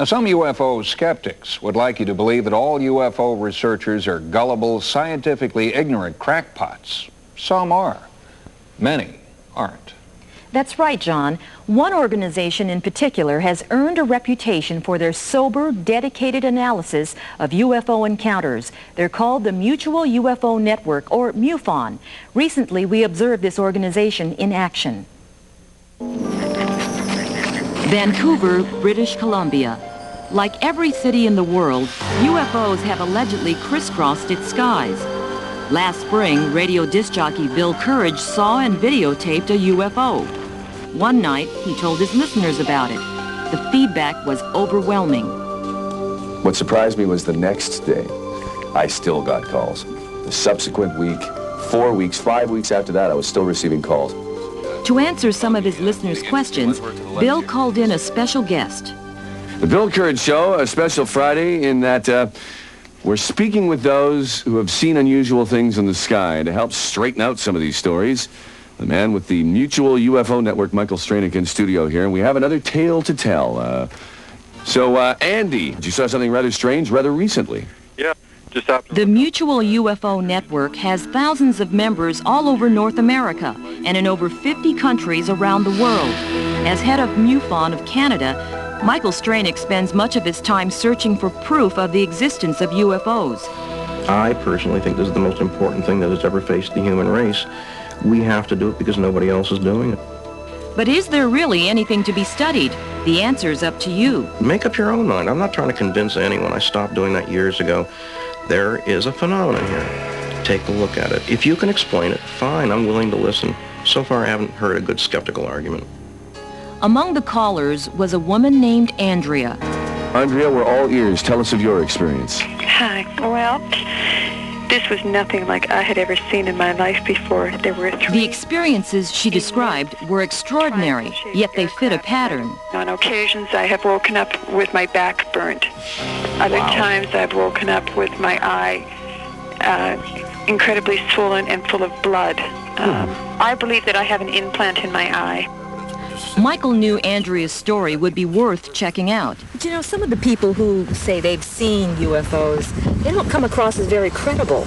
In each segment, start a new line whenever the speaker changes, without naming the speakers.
Now, some UFO skeptics would like you to believe that all UFO researchers are gullible, scientifically ignorant crackpots. Some are. Many aren't.
That's right, John. One organization in particular has earned a reputation for their sober, dedicated analysis of UFO encounters. They're called the Mutual UFO Network, or MUFON. Recently, we observed this organization in action. Vancouver, British Columbia. Like every city in the world, UFOs have allegedly crisscrossed its skies. Last spring, radio disc jockey Bill Courage saw and videotaped a UFO. One night, he told his listeners about it. The feedback was overwhelming.
What surprised me was the next day, I still got calls. The subsequent week, 4 weeks, 5 weeks after that, I was still receiving calls.
To answer some of his listeners' questions, Bill called in a special guest.
The Bill Courage Show, a special Friday in that we're speaking with those who have seen unusual things in the sky to help straighten out some of these stories. The man with the Mutual UFO Network, Michael Stranick, in studio here, and we have another tale to tell. So, Andy, you saw something rather strange rather recently.
Yeah, just after.
The Mutual UFO Network has thousands of members all over North America and in over 50 countries around the world. As head of MUFON of Canada, Michael Stranick spends much of his time searching for proof of the existence of UFOs.
I personally think this is the most important thing that has ever faced the human race. We have to do it because nobody else is doing it.
But is there really anything to be studied? The answer's up to you.
Make up your own mind. I'm not trying to convince anyone. I stopped doing that years ago. There is a phenomenon here. Take a look at it. If you can explain it, fine, I'm willing to listen. So far, I haven't heard a good skeptical argument.
Among the callers was a woman named Andrea.
Andrea, we're all ears. Tell us of your experience.
Hi. Well, this was nothing like I had ever seen in my life before. There were three.
The experiences she described were extraordinary, yet they fit a pattern.
On occasions, I have woken up with my back burnt. Other times, I've woken up with my eye incredibly swollen and full of blood. I believe that I have an implant in my eye.
Michael knew Andrea's story would be worth checking out.
But you know, some of the people who say they've seen UFOs, they don't come across as very credible.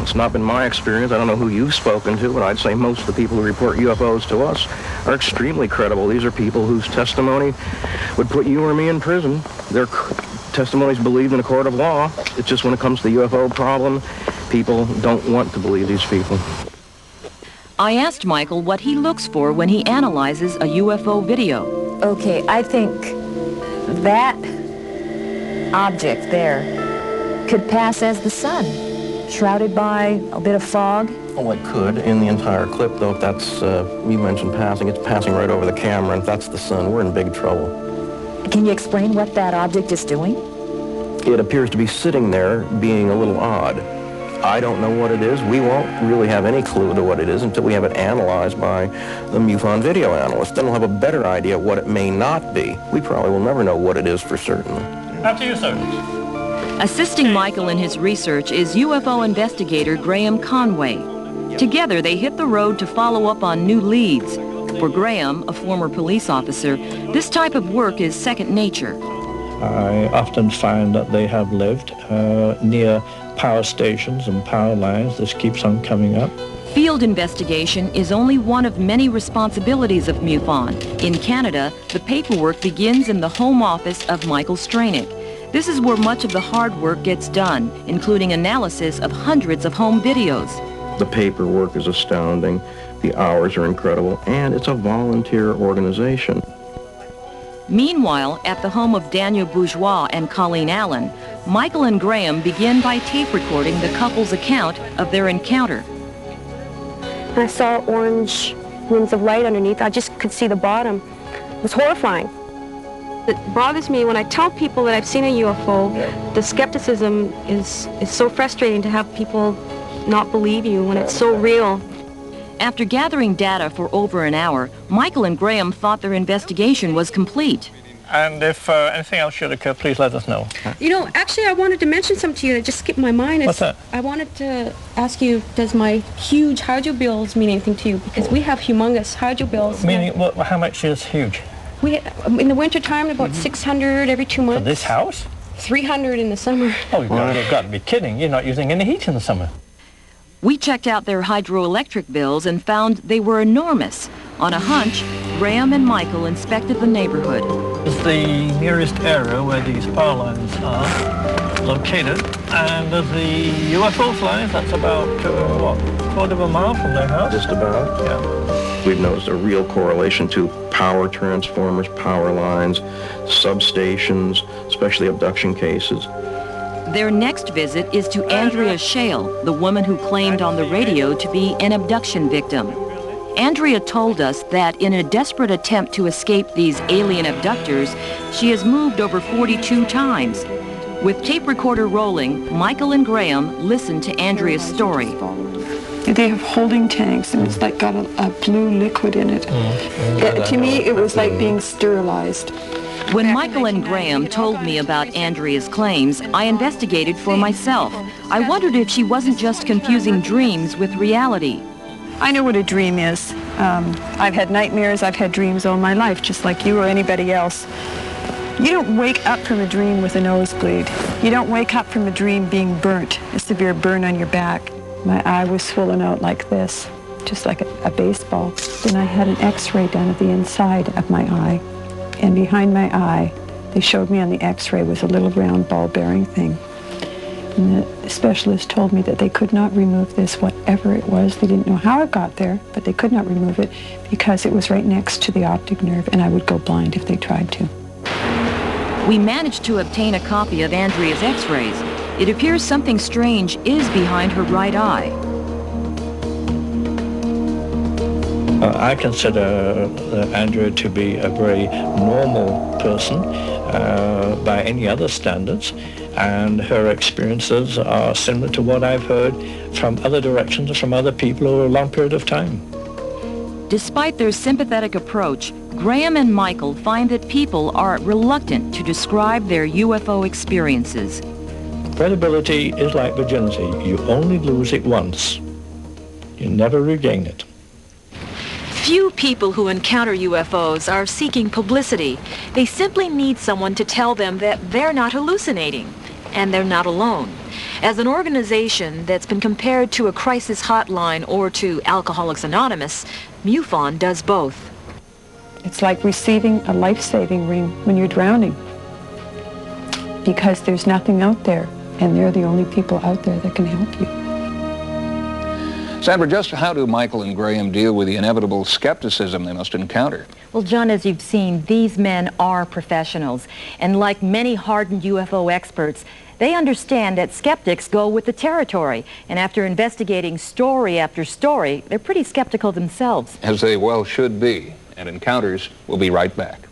It's not been my experience. I don't know who you've spoken to, but I'd say most of the people who report UFOs to us are extremely credible. These are people whose testimony would put you or me in prison. Their testimony's believed in a court of law. It's just when it comes to the UFO problem, people don't want to believe these people.
I asked Michael what he looks for when he analyzes a UFO video.
Okay, I think that object there could pass as the sun, shrouded by a bit of fog.
Oh, it could. In the entire clip, though, if that's, you mentioned passing, it's passing right over the camera, and if that's the sun, we're in big trouble.
Can you explain what that object is doing?
It appears to be sitting there being a little odd. I don't know what it is. We won't really have any clue to what it is until we have it analyzed by the MUFON video analyst. Then we'll have a better idea what it may not be. We probably will never know what it is for certain.
After you, sir.
Assisting Michael in his research is UFO investigator Graham Conway. Together, they hit the road to follow up on new leads. For Graham, a former police officer, this type of work is second nature.
I often find that they have lived near power stations and power lines. This keeps on coming up.
Field investigation is only one of many responsibilities of MUFON. In Canada, the paperwork begins in the home office of Michael Stranick. This is where much of the hard work gets done, including analysis of hundreds of home videos.
The paperwork is astounding, the hours are incredible, and it's a volunteer organization.
Meanwhile, at the home of Daniel Bourgeois and Colleen Allen, Michael and Graham begin by tape recording the couple's account of their encounter.
I saw orange rings of light underneath. I just could see the bottom. It was horrifying. It bothers me when I tell people that I've seen a UFO, the skepticism is so frustrating to have people not believe you when it's so real.
After gathering data for over an hour, Michael and Graham thought their investigation was complete.
And if anything else should occur, please let us know.
You know, actually, I wanted to mention something to you that just skipped my mind.
What's that?
I wanted to ask you, does my huge hydro bills mean anything to you? Because we have humongous hydro bills.
Meaning, how much is huge?
We in the wintertime, about 600 every 2 months.
For this house?
300 in the summer.
Oh, you've got to be kidding. You're not using any heat in the summer.
We checked out their hydroelectric bills and found they were enormous. On a hunch, Graham and Michael inspected the neighborhood.
This is the nearest area where these power lines are located, and there's the UFO flies. That's about, quarter of a mile from their house?
Just about.
Yeah.
We've noticed a real correlation to power transformers, power lines, substations, especially abduction cases.
Their next visit is to Andrea Shale, the woman who claimed on the radio to be an abduction victim. Andrea told us that in a desperate attempt to escape these alien abductors, she has moved over 42 times. With tape recorder rolling, Michael and Graham listened to Andrea's story.
They have holding tanks, and it's like got a blue liquid in it. To me, it was like being sterilized.
When Michael and Graham told me about Andrea's claims, I investigated for myself. I wondered if she wasn't just confusing dreams with reality.
I know what a dream is. I've had nightmares, I've had dreams all my life, just like you or anybody else. You don't wake up from a dream with a nosebleed. You don't wake up from a dream being burnt, a severe burn on your back. My eye was swollen out like this, just like a baseball. Then I had an x-ray done at the inside of my eye. And behind my eye, they showed me on the x-ray was a little round ball-bearing thing. And the specialist told me that they could not remove this, whatever it was. They didn't know how it got there, but they could not remove it because it was right next to the optic nerve, and I would go blind if they tried to.
We managed to obtain a copy of Andrea's x-rays. It appears something strange is behind her right eye.
I consider Andrea to be a very normal person by any other standards, and her experiences are similar to what I've heard from other directions or from other people over a long period of time.
Despite their sympathetic approach, Graham and Michael find that people are reluctant to describe their UFO experiences.
Credibility is like virginity. You only lose it once. You never regain it.
Few people who encounter UFOs are seeking publicity. They simply need someone to tell them that they're not hallucinating, and they're not alone. As an organization that's been compared to a crisis hotline or to Alcoholics Anonymous, MUFON does both.
It's like receiving a life-saving ring when you're drowning, because there's nothing out there, and they're the only people out there that can help you.
Sandra, just how do Michael and Graham deal with the inevitable skepticism they must encounter?
Well, John, as you've seen, these men are professionals. And like many hardened UFO experts, they understand that skeptics go with the territory. And after investigating story after story, they're pretty skeptical themselves.
As they well should be. And Encounters will be right back.